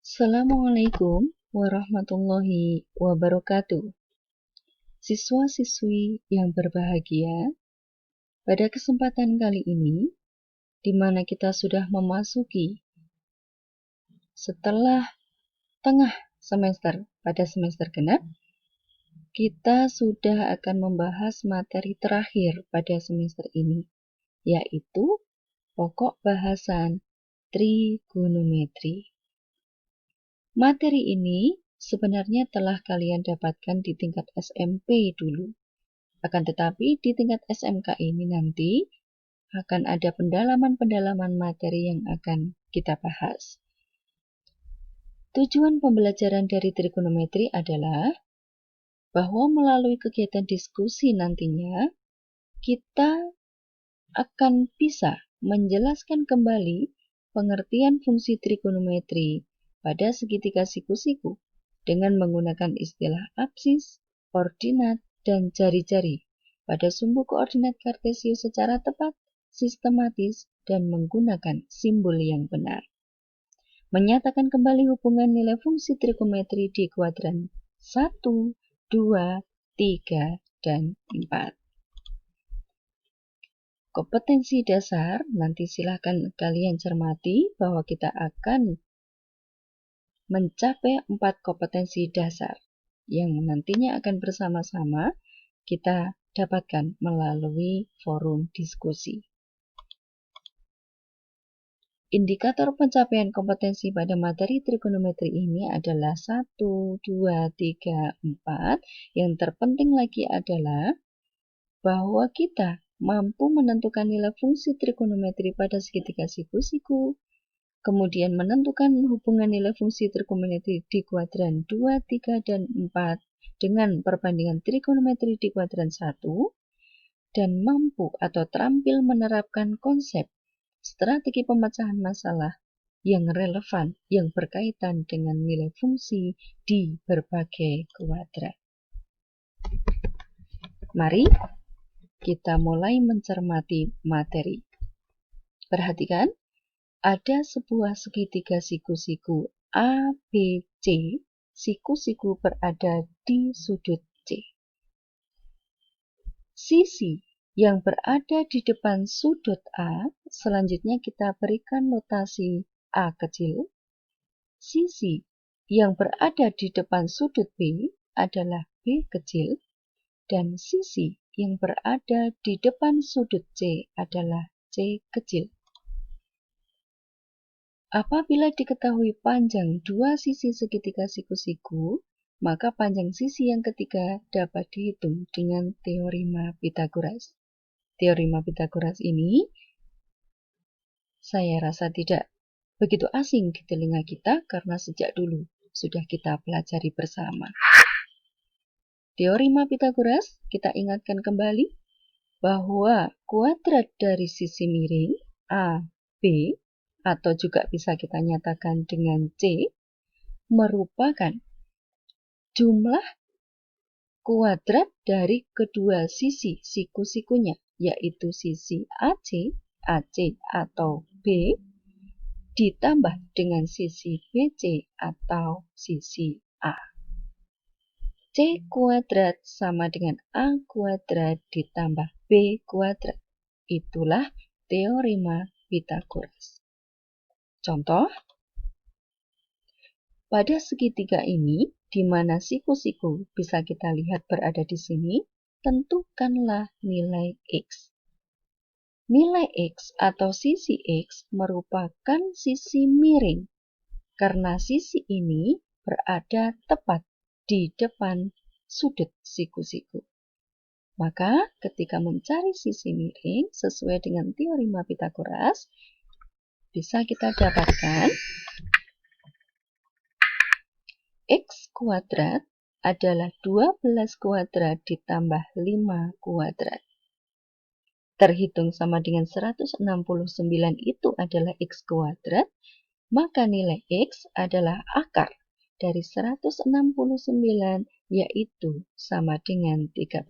Assalamualaikum warahmatullahi wabarakatuh. Siswa-siswi yang berbahagia, pada kesempatan kali ini, di mana kita sudah memasuki setelah tengah semester pada semester genap, kita sudah akan membahas materi terakhir pada semester ini, yaitu pokok bahasan trigonometri. Materi ini sebenarnya telah kalian dapatkan di tingkat SMP dulu. Akan tetapi di tingkat SMK ini nanti akan ada pendalaman-pendalaman materi yang akan kita bahas. Tujuan pembelajaran dari trigonometri adalah bahwa melalui kegiatan diskusi nantinya kita akan bisa menjelaskan kembali pengertian fungsi trigonometri pada segitiga siku-siku dengan menggunakan istilah absis, ordinat, dan jari-jari pada sumbu koordinat kartesius secara tepat, sistematis, dan menggunakan simbol yang benar. Menyatakan kembali hubungan nilai fungsi trigonometri di kuadran 1, 2, 3, dan 4. Kompetensi dasar, nanti silahkan kalian cermati bahwa kita akan mencapai 4 kompetensi dasar yang nantinya akan bersama-sama kita dapatkan melalui forum diskusi. Indikator pencapaian kompetensi pada materi trigonometri ini adalah 1, 2, 3, 4. Yang terpenting lagi adalah bahwa kita mampu menentukan nilai fungsi trigonometri pada segitiga siku-siku, kemudian menentukan hubungan nilai fungsi trigonometri di kuadran 2, 3, dan 4 dengan perbandingan trigonometri di kuadran 1, dan mampu atau terampil menerapkan konsep strategi pemecahan masalah yang relevan yang berkaitan dengan nilai fungsi di berbagai kuadran. Mari kita mulai mencermati materi. Perhatikan, ada sebuah segitiga siku-siku A, B, C. Siku-siku berada di sudut C. Sisi yang berada di depan sudut A, selanjutnya kita berikan notasi A kecil. Sisi yang berada di depan sudut B adalah B kecil. Dan sisi yang berada di depan sudut C adalah C kecil. Apabila diketahui panjang dua sisi segitiga siku-siku, maka panjang sisi yang ketiga dapat dihitung dengan teorema Pythagoras. Teorema Pythagoras ini saya rasa tidak begitu asing di telinga kita karena sejak dulu sudah kita pelajari bersama. Teorema Pythagoras, kita ingatkan kembali bahwa kuadrat dari sisi miring A, B, atau juga bisa kita nyatakan dengan C, merupakan jumlah kuadrat dari kedua sisi siku-sikunya, yaitu sisi AC atau B, ditambah dengan sisi BC atau sisi A. C kuadrat sama dengan A kuadrat ditambah B kuadrat. Itulah teorema Pythagoras. Contoh, pada segitiga ini, di mana siku-siku bisa kita lihat berada di sini, tentukanlah nilai X. Nilai X atau sisi X merupakan sisi miring, karena sisi ini berada tepat di depan sudut siku-siku. Maka ketika mencari sisi miring sesuai dengan teorema Pythagoras, bisa kita dapatkan X kuadrat adalah 12 kuadrat ditambah 5 kuadrat. Terhitung sama dengan 169 itu adalah X kuadrat, maka nilai X adalah akar dari 169 yaitu sama dengan 13.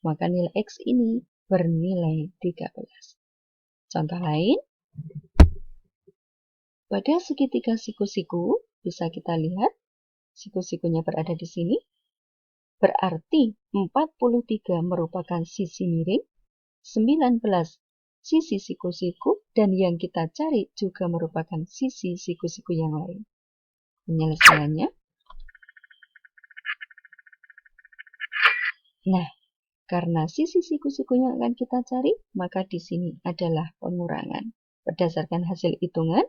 Maka nilai X ini bernilai 13. Contoh lain, Pada segitiga siku-siku, bisa kita lihat siku-sikunya berada di sini. Berarti 43 merupakan sisi miring, 19 sisi siku-siku, dan yang kita cari juga merupakan sisi siku-siku yang lain. Penyelesaiannya. Nah, karena sisi siku-siku yang akan kita cari, maka di sini adalah pengurangan. Berdasarkan hasil hitungan,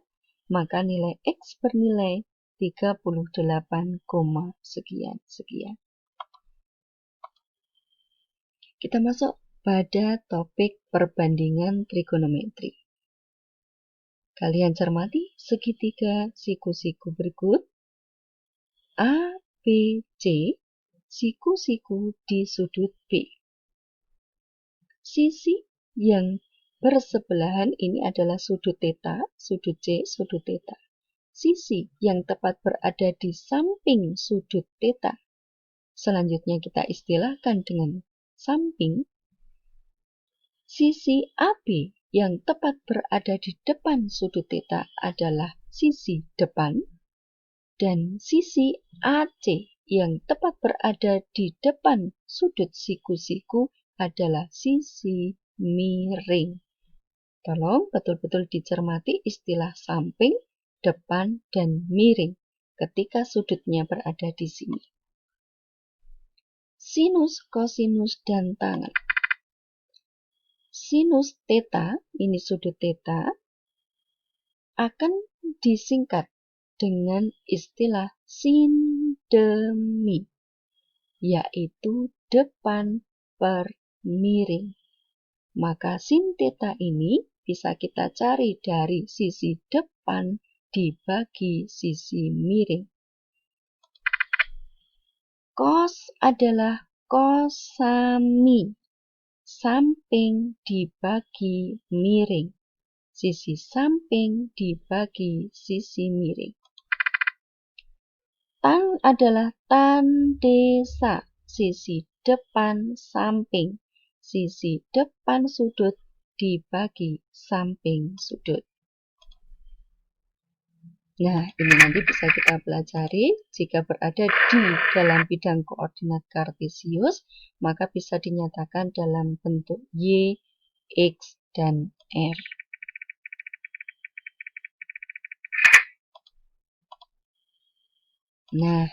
maka nilai X bernilai 38, sekian. Kita masuk pada topik perbandingan trigonometri. Kalian cermati segitiga siku-siku berikut. A, B, C, siku-siku di sudut B. Sisi yang bersebelahan ini adalah sudut theta, sudut C, sudut theta. Sisi yang tepat berada di samping sudut theta, selanjutnya kita istilahkan dengan samping. Sisi AB yang tepat berada di depan sudut theta adalah sisi depan, dan sisi AC yang tepat berada di depan sudut siku-siku adalah sisi miring. Tolong betul-betul dicermati istilah samping, depan, dan miring ketika sudutnya berada di sini. Sinus, kosinus, dan tangen. Sinus theta, ini sudut theta, akan disingkat dengan istilah sindemi, yaitu depan per miring. Maka sin theta ini bisa kita cari dari sisi depan dibagi sisi miring. Cos adalah kosami, samping dibagi miring. Sisi samping dibagi sisi miring. Tan adalah tandesa, sisi depan samping. Sisi depan sudut dibagi samping sudut. Nah, ini nanti bisa kita pelajari jika berada di dalam bidang koordinat kartesius, maka bisa dinyatakan dalam bentuk Y, X, dan R. Nah,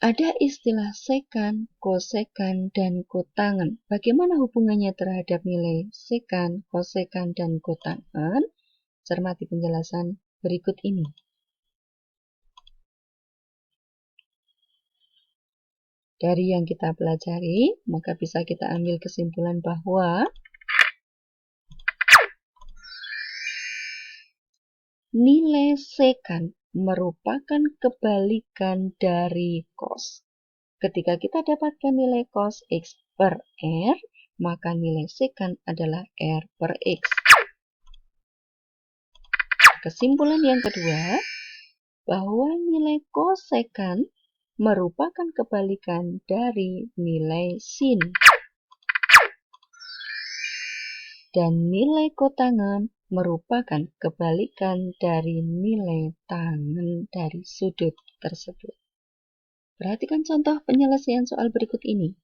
ada istilah sekan, kosekan, dan kotangen. Bagaimana hubungannya terhadap nilai sekan, kosekan, dan kotangen? Cermati penjelasan berikut ini. Dari yang kita pelajari, maka bisa kita ambil kesimpulan bahwa nilai sekan merupakan kebalikan dari cos. Ketika kita dapatkan nilai cos X per R, maka nilai sekan adalah R per X. Kesimpulan yang kedua, bahwa nilai kosekan merupakan kebalikan dari nilai sin. Dan nilai kotangen merupakan kebalikan dari nilai tangen dari sudut tersebut. Perhatikan contoh penyelesaian soal berikut ini.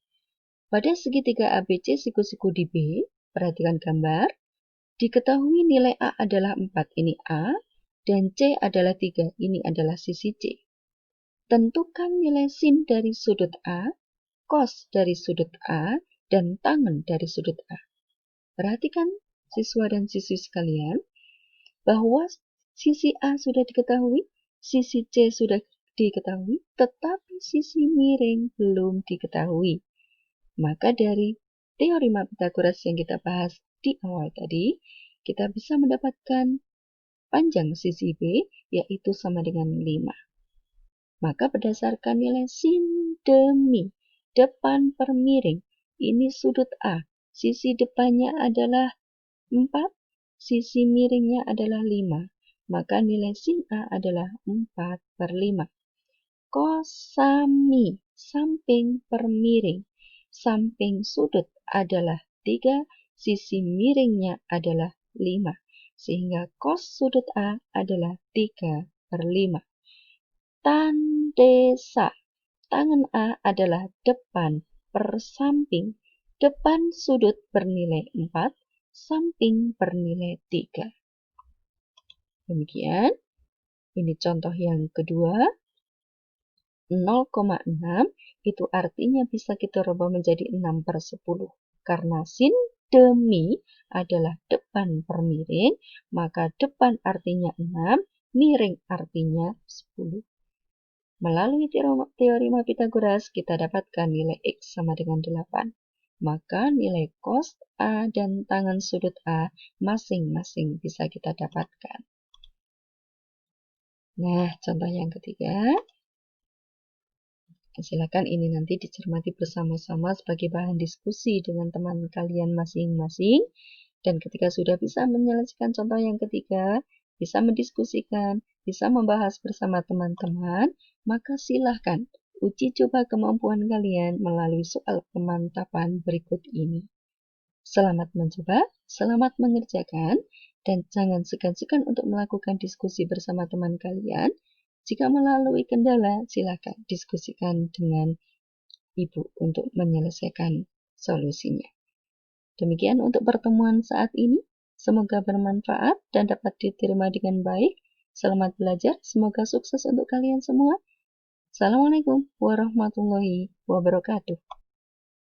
Pada segitiga ABC siku-siku di B, perhatikan gambar. Diketahui nilai A adalah 4, ini A, dan C adalah 3, ini adalah sisi C. Tentukan nilai sin dari sudut A, cos dari sudut A, dan tangen dari sudut A. Perhatikan siswa dan siswi sekalian, bahwa sisi A sudah diketahui, sisi C sudah diketahui, tetapi sisi miring belum diketahui. Maka dari teorema Pythagoras yang kita bahas di awal tadi, kita bisa mendapatkan panjang sisi B, yaitu sama dengan 5. Maka berdasarkan nilai sindemi, depan per miring, ini sudut A, sisi depannya adalah 4, sisi miringnya adalah 5. Maka nilai sin A adalah 4 per 5. Kosami, samping per miring. Samping sudut adalah 3, sisi miringnya adalah 5. sehingga cos sudut A adalah 3/5. Tandesa, tangan A adalah depan per samping. Depan sudut bernilai 4, samping bernilai 3. Demikian, ini contoh yang kedua. 0,6 itu artinya bisa kita rubah menjadi 6/10. Karena sin demi adalah depan per miring, maka depan artinya 6, miring artinya 10. Melalui teorema Pythagoras, kita dapatkan nilai X sama dengan 8. Maka nilai cos A dan tangan sudut A masing-masing bisa kita dapatkan. Nah, contoh yang ketiga. Silakan ini nanti dicermati bersama-sama sebagai bahan diskusi dengan teman kalian masing-masing. Dan ketika sudah bisa menyelesaikan contoh yang ketiga, bisa mendiskusikan, bisa membahas bersama teman-teman, maka silahkan uji coba kemampuan kalian melalui soal pemantapan berikut ini. Selamat mencoba, selamat mengerjakan, dan jangan segan-segan untuk melakukan diskusi bersama teman kalian. Jika melalui kendala, silakan diskusikan dengan Ibu untuk menyelesaikan solusinya. Demikian untuk pertemuan saat ini. Semoga bermanfaat dan dapat diterima dengan baik. Selamat belajar, semoga sukses untuk kalian semua. Assalamualaikum warahmatullahi wabarakatuh.